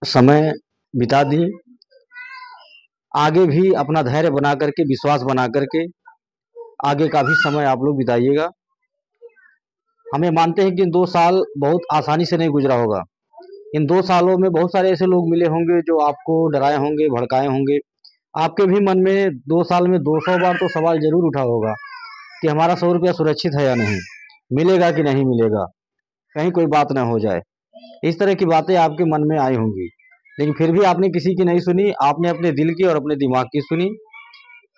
समय बिता दी, आगे भी अपना धैर्य बना करके, विश्वास बना करके आगे का भी समय आप लोग बिताइएगा। हमें मानते हैं कि इन 2 साल बहुत आसानी से नहीं गुजरा होगा। इन 2 सालों में बहुत सारे ऐसे लोग मिले होंगे जो आपको डराए होंगे, भड़काए होंगे। आपके भी मन में 2 साल में 200 बार तो सवाल ज़रूर उठा होगा कि हमारा 100 रुपया सुरक्षित है या नहीं? मिलेगा कि नहीं मिलेगा? कहीं कोई बात ना हो जाए। इस तरह की बातें आपके मन में आई होंगी। लेकिन फिर भी आपने किसी की नहीं सुनी, आपने अपने दिल की और अपने दिमाग की सुनी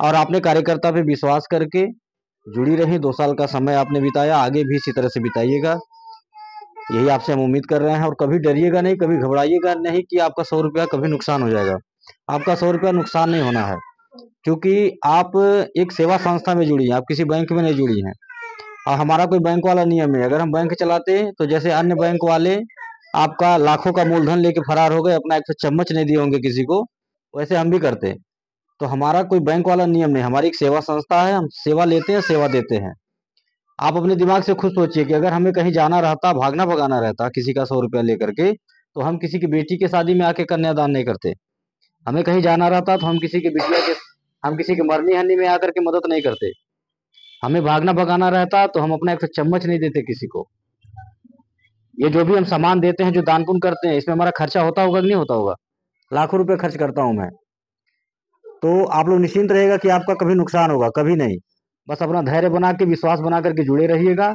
और आपने कार्यकर्ता पे विश्वास करके जुड़ी रही। 2 साल का समय आपने बिताया, आगे भी इसी तरह से बिताइएगा। यही आपसे हम उम्मीद कर रहे हैं और कभी डरिएगा नहीं, कभी घबराइएगा नहीं कि आपका 100 रुपया कभी नुकसान हो जाएगा। आपका 100 रुपया नुकसान नहीं होना है, क्योंकि आप एक सेवा संस्था में जुड़ी हैं, आप किसी बैंक में नहीं जुड़ी हैं। और हमारा कोई बैंक वाला नियम है, अगर हम बैंक चलाते तो जैसे अन्य बैंक वाले आपका लाखों का मूलधन लेके फरार हो गए, अपना एक चम्मच नहीं दिए होंगे किसी को, वैसे हम भी करते। तो हमारा कोई बैंक वाला नियम नहीं, हमारी एक सेवा संस्था है, हम सेवा लेते हैं, सेवा देते हैं। आप अपने दिमाग से खुद सोचिए कि अगर हमें कहीं जाना रहता, भागना भगाना रहता किसी का 100 रुपया लेकर के, तो हम किसी की बेटी के शादी में आके कन्यादान नहीं करते। हमें कहीं जाना रहता तो हम किसी के मरनी हरनी में आकर के मदद नहीं करते। हमें भागना भगाना रहता तो हम अपना एक चम्मच नहीं देते किसी को। ये जो भी हम सामान देते हैं, जो दान पुण्य करते हैं, इसमें हमारा खर्चा होता होगा कि नहीं होता होगा? लाखों रुपए खर्च करता हूं मैं। तो आप लोग निश्चिंत रहेगा कि आपका कभी नुकसान होगा, कभी नहीं। बस अपना धैर्य बना के, विश्वास बना करके जुड़े रहिएगा।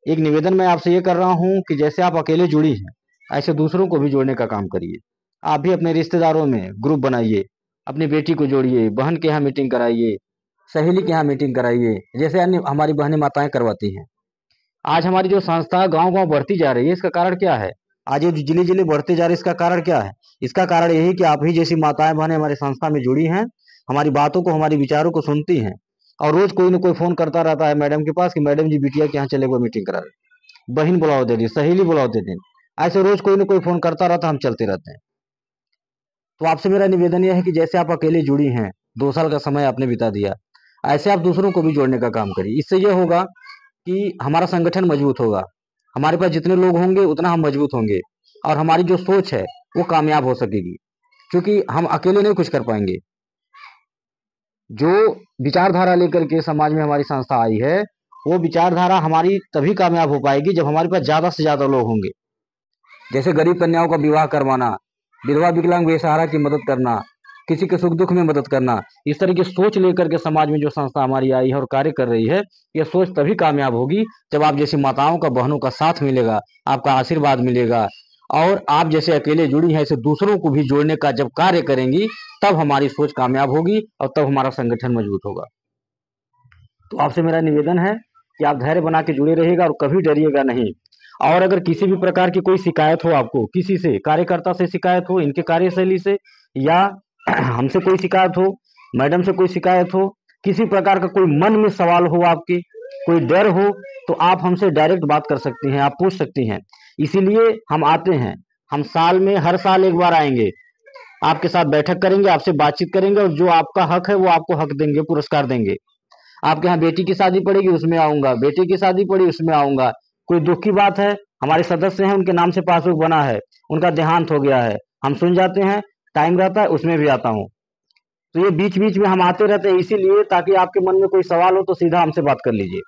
एक निवेदन मैं आपसे ये कर रहा हूँ कि जैसे आप अकेले जुड़ी हैं, ऐसे दूसरों को भी जोड़ने का काम करिए। आप भी अपने रिश्तेदारों में ग्रुप बनाइए, अपनी बेटी को जोड़िए, बहन के यहाँ मीटिंग कराइए, सहेली के यहाँ मीटिंग कराइए, जैसे अन्य हमारी बहनें माताएं करवाती हैं। आज हमारी जो संस्था गांव-गांव बढ़ती जा रही है, इसका कारण क्या है? आज ये जिले-जिले बढ़ते जा रहे हैं, इसका कारण क्या है? इसका कारण यही कि आप ही जैसी माताएं बहनें हमारी संस्था में जुड़ी हैं, हमारी बातों को, हमारी विचारों को सुनती हैं और रोज कोई न कोई फोन करता रहता है मैडम के पास कि मैडम जी बिटिया के यहाँ चले गए मीटिंग करा रहे, बहन बुलाओ दे दी, सहेली बुलाओ दे दी। ऐसे रोज कोई न कोई फोन करता रहता, हम चलते रहते हैं। तो आपसे मेरा निवेदन यह है कि जैसे आप अकेले जुड़ी हैं, 2 साल का समय आपने बिता दिया, ऐसे आप दूसरों को भी जोड़ने का काम करिए। इससे ये होगा कि हमारा संगठन मजबूत होगा। हमारे पास जितने लोग होंगे उतना हम मजबूत होंगे और हमारी जो सोच है वो कामयाब हो सकेगी, क्योंकि हम अकेले नहीं कुछ कर पाएंगे। जो विचारधारा लेकर के समाज में हमारी संस्था आई है, वो विचारधारा हमारी तभी कामयाब हो पाएगी जब हमारे पास ज्यादा से ज्यादा लोग होंगे। जैसे गरीब कन्याओं का विवाह करवाना, विधवा विकलांग बेसहारा की मदद करना, किसी के सुख दुख में मदद करना, इस तरह की सोच लेकर के समाज में जो संस्था हमारी आई है और कार्य कर रही है, ये सोच तभी कामयाब होगी जब आप जैसी माताओं का, बहनों का साथ मिलेगा, आपका आशीर्वाद मिलेगा और आप जैसे अकेले जुड़ी हैं ऐसे दूसरों को भी जोड़ने का जब कार्य करेंगी, तब हमारी सोच कामयाब होगी और तब हमारा संगठन मजबूत होगा। तो आपसे मेरा निवेदन है कि आप धैर्य बना के जुड़े रहिएगा और कभी डरिएगा नहीं। और अगर किसी भी प्रकार की कोई शिकायत हो, आपको किसी से, कार्यकर्ता से शिकायत हो, इनके कार्यशैली से, या हमसे कोई शिकायत हो, मैडम से कोई शिकायत हो, किसी प्रकार का कोई मन में सवाल हो, आपके कोई डर हो, तो आप हमसे डायरेक्ट बात कर सकती हैं, आप पूछ सकती हैं। इसीलिए हम आते हैं, हम साल में हर साल एक बार आएंगे, आपके साथ बैठक करेंगे, आपसे बातचीत करेंगे और जो आपका हक है वो आपको हक देंगे, पुरस्कार देंगे। आपके यहाँ बेटी की शादी पड़ेगी, उसमें आऊंगा, बेटे की शादी पड़ी, उसमें आऊंगा। कोई दुख की बात है, हमारे सदस्य हैं, उनके नाम से पासबुक बना है, उनका देहांत हो गया है, हम सुन जाते हैं, टाइम रहता है उसमें भी आता हूँ। तो ये बीच बीच में हम आते रहते हैं, इसीलिए ताकि आपके मन में कोई सवाल हो तो सीधा हमसे बात कर लीजिए।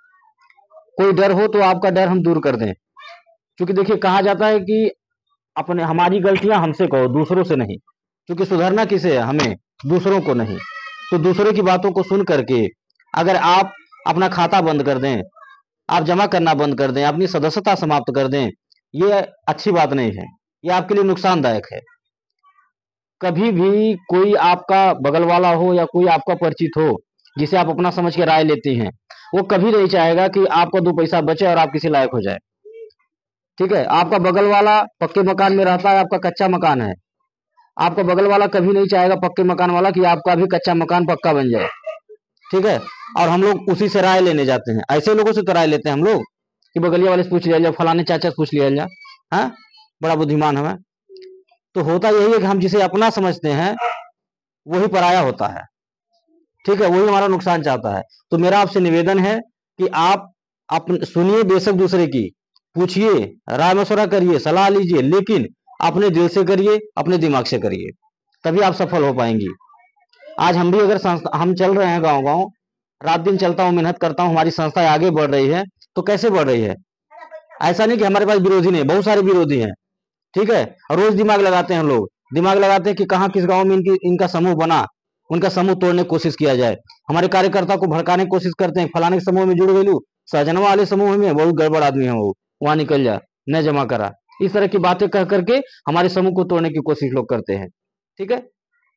कोई डर हो तो आपका डर हम दूर कर दें, क्योंकि देखिए कहा जाता है कि अपने हमारी गलतियां हमसे कहो, दूसरों से नहीं, क्योंकि सुधरना किसे है? हमें, दूसरों को नहीं। तो दूसरों की बातों को सुन करके अगर आप अपना खाता बंद कर दें, आप जमा करना बंद कर दें, अपनी सदस्यता समाप्त कर दें, ये अच्छी बात नहीं है, ये आपके लिए नुकसानदायक है। कभी भी कोई आपका बगल वाला हो या कोई आपका परिचित हो जिसे आप अपना समझ के राय लेती हैं, वो कभी नहीं चाहेगा कि आपका 2 पैसा बचे और आप किसी लायक हो जाए। ठीक है? आपका बगल वाला पक्के मकान में रहता है, आपका कच्चा मकान है, आपका बगल वाला कभी नहीं चाहेगा, पक्के मकान वाला, कि आपका भी कच्चा मकान पक्का बन जाए। ठीक है? और हम लोग उसी से राय लेने जाते हैं, ऐसे लोगों से तो राय लेते हैं हम लोग कि बगलिया वाले से पूछ लिया जाए, फलाने चाचा से पूछ लिया जाए, हाँ, बड़ा बुद्धिमान है। तो होता यही है कि हम जिसे अपना समझते हैं वही पराया होता है। ठीक है? वही हमारा नुकसान चाहता है। तो मेरा आपसे निवेदन है कि आप सुनिए बेशक दूसरे की, पूछिए, राय मशवरा करिए, सलाह लीजिए, लेकिन अपने दिल से करिए, अपने दिमाग से करिए, तभी आप सफल हो पाएंगी। आज हम भी अगर हम चल रहे हैं गांव गांव, रात दिन चलता हूँ, मेहनत करता हूँ, हमारी संस्था आगे बढ़ रही है, तो कैसे बढ़ रही है? ऐसा नहीं कि हमारे पास विरोधी नहीं, बहुत सारे विरोधी हैं, ठीक है। और रोज दिमाग लगाते हैं लोग, दिमाग लगाते हैं कि कहाँ किस गांव में इनका समूह बना, उनका समूह तोड़ने की कोशिश किया जाए। हमारे कार्यकर्ता को भड़काने की कोशिश करते हैं, फलाने के समूह में जुड़ गई, सहजनवा वाले समूह में बहुत गड़बड़ आदमी है वो, वहां निकल जा, न जमा करा, इस तरह की बातें कह करके हमारे समूह को तोड़ने की कोशिश लोग करते हैं, ठीक है।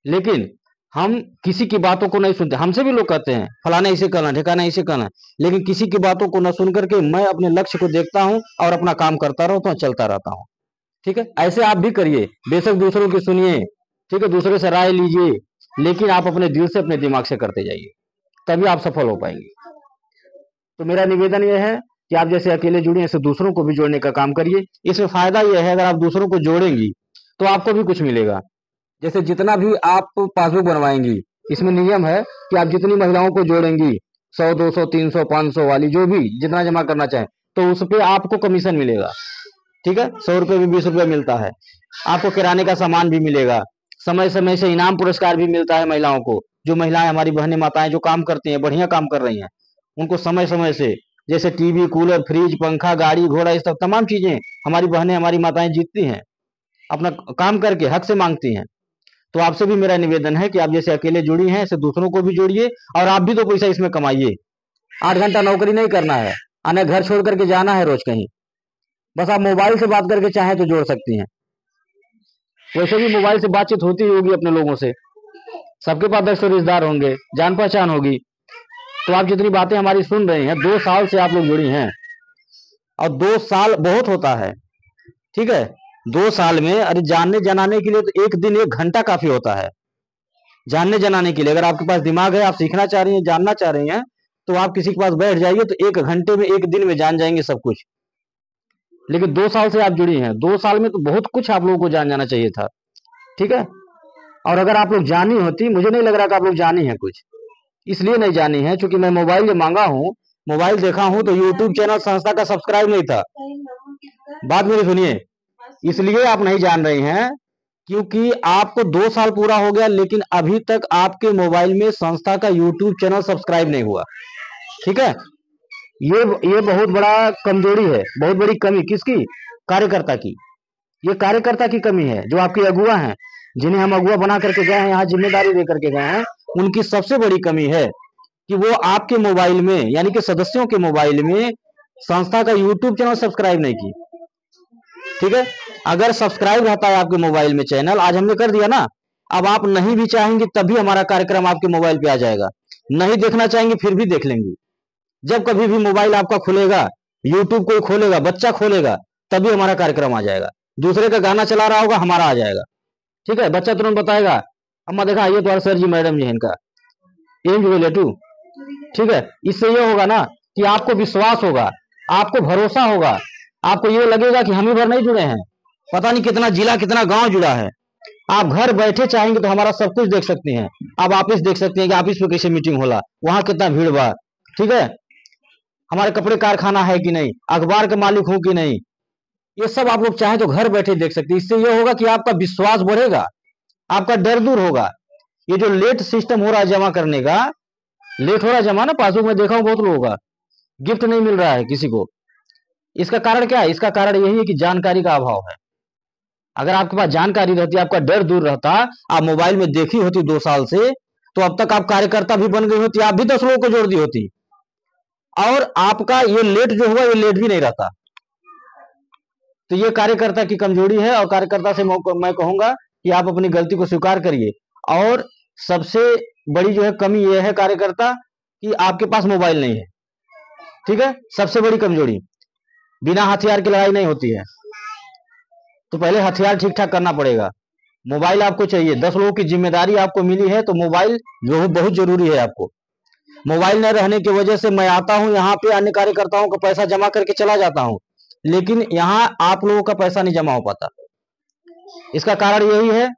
लेकिन हम किसी की बातों को नहीं सुनते। हमसे भी लोग कहते हैं फलाना ऐसे करना, ठिकाना ऐसे करना, लेकिन किसी की बातों को न सुन करके मैं अपने लक्ष्य को देखता हूं और अपना काम करता रहता हूं, चलता रहता हूं, ठीक है। ऐसे आप भी करिए, बेशक दूसरों की सुनिए, ठीक है, दूसरों से राय लीजिए, लेकिन आप अपने दिल से, अपने दिमाग से करते जाइए, तभी आप सफल हो पाएंगे। तो मेरा निवेदन यह है कि आप जैसे अकेले जुड़े, ऐसे दूसरों को भी जोड़ने का काम करिए। इसमें फायदा यह है, अगर आप दूसरों को जोड़ेंगी तो आपको भी कुछ मिलेगा। जैसे जितना भी आप पासबुक बनवाएंगी, इसमें नियम है कि आप जितनी महिलाओं को जोड़ेंगी, 100, 200, 300, 500 वाली, जो भी जितना जमा करना चाहें, तो उस पर आपको कमीशन मिलेगा, ठीक है। 100 रुपये भी 20 रुपये मिलता है। आपको किराने का सामान भी मिलेगा, समय समय से इनाम पुरस्कार भी मिलता है महिलाओं को। जो महिलाएं, हमारी बहनें, माताएं जो काम करती हैं, बढ़िया काम कर रही हैं, उनको समय समय से, जैसे टीवी, कूलर, फ्रिज, पंखा, गाड़ी घोड़ा, ये सब तमाम चीजें हमारी बहनें, हमारी माताएं जीतती हैं, अपना काम करके हक से मांगती हैं। तो आपसे भी मेरा निवेदन है कि आप जैसे अकेले जुड़ी हैं, ऐसे दूसरों को भी जोड़िए, और आप भी 2 पैसा इसमें कमाइए। 8 घंटा नौकरी नहीं करना है, आने घर छोड़ करके जाना है रोज कहीं, बस आप मोबाइल से बात करके चाहें तो जोड़ सकती हैं। वैसे भी मोबाइल से बातचीत होती होगी अपने लोगों से, सबके पास 10 रिश्तेदार होंगे, जान पहचान होगी। तो आप जितनी बातें हमारी सुन रहे हैं, 2 साल से आप लोग जुड़ी हैं, और 2 साल बहुत होता है, ठीक है। 2 साल में, अरे जानने जनाने के लिए तो 1 दिन 1 घंटा काफी होता है। जानने जनाने के लिए अगर आपके पास दिमाग है, आप सीखना चाह रही हैं, जानना चाह रही हैं, तो आप किसी के पास बैठ जाइए, तो 1 घंटे में, 1 दिन में जान जाएंगे सब कुछ। लेकिन 2 साल से आप जुड़ी हैं, 2 साल में तो बहुत कुछ आप लोगों को जान जाना चाहिए था, ठीक है। और अगर आप लोग जानी होती, मुझे नहीं लग रहा कि आप लोग जानी है कुछ, इसलिए नहीं जानी है क्योंकि मैं मोबाइल जो मांगा हूँ, मोबाइल देखा हूँ, तो यूट्यूब चैनल संस्था का सब्सक्राइब नहीं था। बात मेरी सुनिए, इसलिए आप नहीं जान रही हैं क्योंकि आपको 2 साल पूरा हो गया, लेकिन अभी तक आपके मोबाइल में संस्था का यूट्यूब चैनल सब्सक्राइब नहीं हुआ, ठीक है। ये बहुत बड़ा कमजोरी है, बहुत बड़ी कमी किसकी? कार्यकर्ता की। ये कार्यकर्ता की कमी है। जो आपके अगुआ हैं, जिन्हें हम अगुआ बना करके गए हैं, यहाँ जिम्मेदारी दे करके गए हैं, उनकी सबसे बड़ी कमी है कि वो आपके मोबाइल में, यानी कि सदस्यों के मोबाइल में संस्था का यूट्यूब चैनल सब्सक्राइब नहीं की, ठीक है। अगर सब्सक्राइब रहता है आपके मोबाइल में चैनल, आज हमने कर दिया ना, अब आप नहीं भी चाहेंगे तब भी हमारा कार्यक्रम आपके मोबाइल पे आ जाएगा, नहीं देखना चाहेंगे फिर भी देख लेंगे। जब कभी भी मोबाइल आपका खुलेगा, यूट्यूब कोई खोलेगा, बच्चा खोलेगा, तभी हमारा कार्यक्रम आ जाएगा। दूसरे का गाना चला रहा होगा, हमारा आ जाएगा, ठीक है। बच्चा तुरंत बताएगा, अम्मा देखा ये तो सर जी, मैडम जी इनका एम जो लेटू, ठीक है। इससे ये होगा ना कि आपको विश्वास होगा, आपको भरोसा होगा, आपको ये लगेगा कि हम ही भर नहीं जुड़े हैं, पता नहीं कितना जिला, कितना गांव जुड़ा है। आप घर बैठे चाहेंगे तो हमारा सब कुछ देख सकती हैं। आप ऑफिस देख सकते हैं कि ऑफिस में कैसे मीटिंग होला, वहां कितना भीड़ बा, ठीक है। हमारे कपड़े कारखाना है कि नहीं, अखबार के मालिक हो कि नहीं, ये सब आप लोग चाहे तो घर बैठे देख सकते हैं। इससे ये होगा कि आपका विश्वास बढ़ेगा, आपका डर दूर होगा। ये जो लेट सिस्टम हो रहा है जमा करने का, लेट हो रहा है जमा ना, पासबुक में देखा हूं बहुत लोगों का गिफ्ट नहीं मिल रहा है किसी को। इसका कारण क्या है? इसका कारण यही है कि जानकारी का अभाव है। अगर आपके पास जानकारी रहती, आपका डर दूर रहता, आप मोबाइल में देखी होती 2 साल से, तो अब तक आप कार्यकर्ता भी बन गई होती, आप भी 10 लोगों को जोड़ दी होती, और आपका ये लेट जो हुआ, ये लेट भी नहीं रहता। तो ये कार्यकर्ता की कमजोरी है, और कार्यकर्ता से मैं कहूंगा कि आप अपनी गलती को स्वीकार करिए। और सबसे बड़ी जो है कमी ये है कार्यकर्ता, कि आपके पास मोबाइल नहीं है, ठीक है। सबसे बड़ी कमजोरी, बिना हथियार की लड़ाई नहीं होती है, तो पहले हथियार ठीक ठाक करना पड़ेगा। मोबाइल आपको चाहिए, 10 लोगों की जिम्मेदारी आपको मिली है, तो मोबाइल जो बहुत जरूरी है आपको। मोबाइल न रहने की वजह से मैं आता हूं यहाँ पे, अन्य कार्यकर्ताओं का पैसा जमा करके चला जाता हूं, लेकिन यहाँ आप लोगों का पैसा नहीं जमा हो पाता। इसका कारण यही है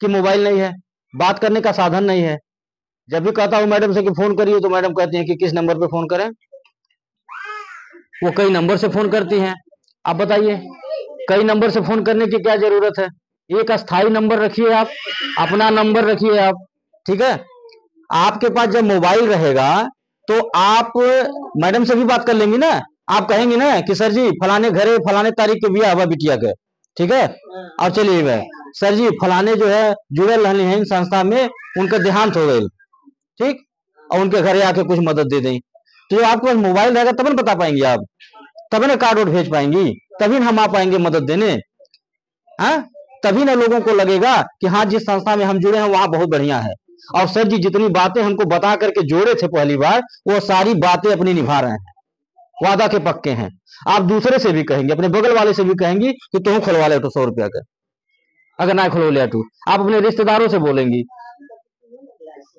कि मोबाइल नहीं है, बात करने का साधन नहीं है। जब भी कहता हूं मैडम से कि फोन करिए, तो मैडम कहती हैं कि किस नंबर पे फोन करें, वो कई नंबर से फोन करती हैं। आप बताइए, कई नंबर से फोन करने की क्या जरूरत है? एक अस्थाई नंबर रखिए, आप अपना नंबर रखिए आप। ठीक है, आपके पास जब मोबाइल रहेगा तो आप मैडम से भी बात कर लेंगी ना। आप कहेंगे ना कि सर जी फलाने घरे फलाने तारीख के बिया हुआ बिटिया के, ठीक है, और चलिए भाई सर जी फलाने जो है जुड़ल रहने हैं इन संस्था में, उनका देहांत हो गई, ठीक, और उनके घरे आके कुछ मदद दे दें। तो जो आपके पास मोबाइल रहेगा तब ना बता पाएंगे आप, तभी ना कार्ड वोट भेज पाएंगी, तभी ना हम आ पाएंगे मदद देने। हाँ, तभी ना लोगों को लगेगा कि हाँ जिस संस्था में हम जुड़े हैं वहां बहुत बढ़िया है। और सर जी जितनी बातें हमको बता करके जोड़े थे पहली बार, वो सारी बातें अपनी निभा रहे हैं, वादा के पक्के हैं। आप दूसरे से भी कहेंगे, अपने बगल वाले से भी कहेंगी कि तुम खुलवा ले तो 100 रुपया का, अगर ना खुलवा ले तो आप अपने रिश्तेदारों से बोलेंगी।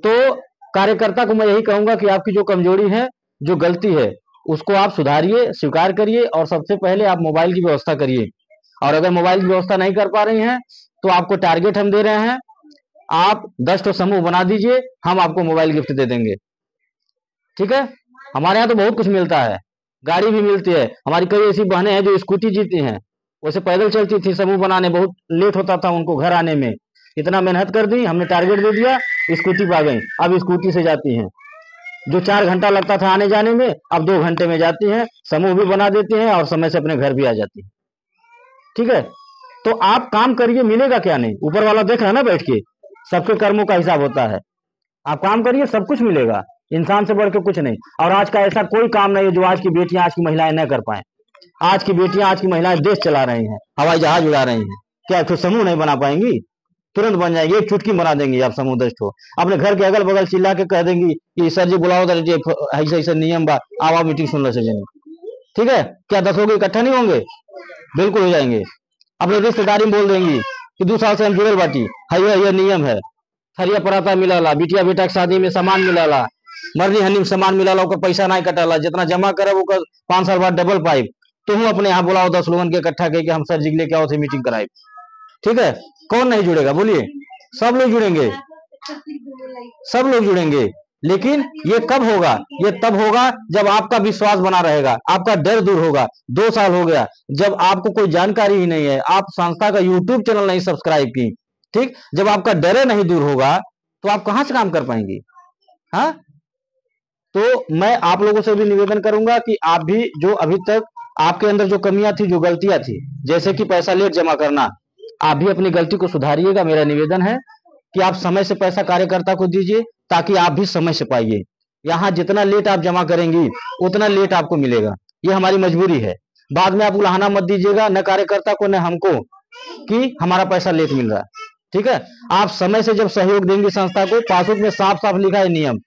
तो कार्यकर्ता को मैं यही कहूंगा कि आपकी जो कमजोरी है, जो गलती है, उसको आप सुधारिए, स्वीकार करिए, और सबसे पहले आप मोबाइल की व्यवस्था करिए। और अगर मोबाइल की व्यवस्था नहीं कर पा रही हैं तो आपको टारगेट हम दे रहे हैं, आप 10 तो समूह बना दीजिए, हम आपको मोबाइल गिफ्ट दे देंगे। ठीक है, हमारे यहाँ तो बहुत कुछ मिलता है, गाड़ी भी मिलती है। हमारी कई ऐसी बहनें हैं जो स्कूटी जीती हैं, वैसे पैदल चलती थी, समूह बनाने बहुत लेट होता था उनको घर आने में। इतना मेहनत कर दी, हमने टारगेट दे दिया, स्कूटी पा गई, अब स्कूटी से जाती हैं। जो 4 घंटा लगता था आने जाने में, अब 2 घंटे में जाती हैं, समूह भी बना देती हैं और समय से अपने घर भी आ जाती हैं। ठीक है, तो आप काम करिए, मिलेगा क्या नहीं, ऊपर वाला देख रहा है ना बैठ के, सबके कर्मों का हिसाब होता है। आप काम करिए, सब कुछ मिलेगा, इंसान से बढ़ के कुछ नहीं। और आज का ऐसा कोई काम नहीं है जो आज की बेटियां, आज की महिलाएं न कर पाए। आज की बेटियां, आज की महिलाएं देश चला रही हैं, हवाई जहाज उड़ा रही हैं। क्या तो समूह नहीं बना पाएंगी? तुरंत बन जाएंगे, एक चुटकी बना देंगी आप समूह 10 ठो। अपने घर के अगल बगल चिल्ला के कह देंगी कि सर जी बुलाओ, ऐसा ऐसा नियम बा, आओ मीटिंग सुन लो सजनी। ठीक है, क्या 10 लोग इकट्ठा नहीं होंगे? बिल्कुल हो जाएंगे। अपने रिश्तेदारी में बोल देंगी कि 2 साल से हम जुड़ल बाटी, है नियम है, थरिया पराता मिलाला, बिटिया बेटा के शादी में सामान मिलाला, मरनी हनी में सामान मिलाला, ओकर पैसा नहीं कटाला, जितना जमा करब ओकर 5 साल बाद डबल पाइप। तो हम अपने यहाँ बुलाओ 10 लोगन के इकट्ठा करके, हम सर जी के लेके आओ थे मीटिंग कराए। ठीक है, कौन नहीं जुड़ेगा बोलिए? सब लोग जुड़ेंगे, सब लोग जुड़ेंगे। लेकिन ये कब होगा? ये तब होगा जब आपका विश्वास बना रहेगा, आपका डर दूर होगा। 2 साल हो गया, जब आपको कोई जानकारी ही नहीं है, आप संस्था का यूट्यूब चैनल नहीं सब्सक्राइब की, ठीक, जब आपका डर नहीं दूर होगा तो आप कहां से काम कर पाएंगे? हाँ, तो मैं आप लोगों से भी निवेदन करूंगा कि आप भी जो अभी तक आपके अंदर जो कमियां थी, जो गलतियां थी, जैसे कि पैसा लेट जमा करना, आप भी अपनी गलती को सुधारिएगा। मेरा निवेदन है कि आप समय से पैसा कार्यकर्ता को दीजिए, ताकि आप भी समय से पाइए। यहाँ जितना लेट आप जमा करेंगी उतना लेट आपको मिलेगा, ये हमारी मजबूरी है। बाद में आप उलाहना मत दीजिएगा, न कार्यकर्ता को न हमको, कि हमारा पैसा लेट मिल रहा है। ठीक है, आप समय से जब सहयोग देंगे संस्था को, पासबुक में साफ साफ लिखा है नियम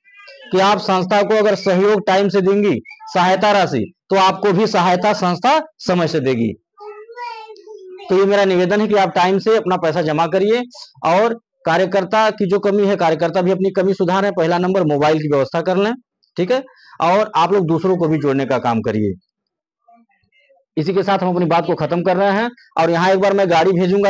कि आप संस्था को अगर सहयोग टाइम से देंगी, सहायता राशि, तो आपको भी सहायता संस्था समय से देगी। तो ये मेरा निवेदन है कि आप टाइम से अपना पैसा जमा करिए। और कार्यकर्ता की जो कमी है, कार्यकर्ता भी अपनी कमी सुधारें। पहला नंबर मोबाइल की व्यवस्था कर लें, ठीक है, और आप लोग दूसरों को भी जोड़ने का काम करिए। इसी के साथ हम अपनी बात को खत्म कर रहे हैं। और यहाँ एक बार मैं गाड़ी भेजूंगा।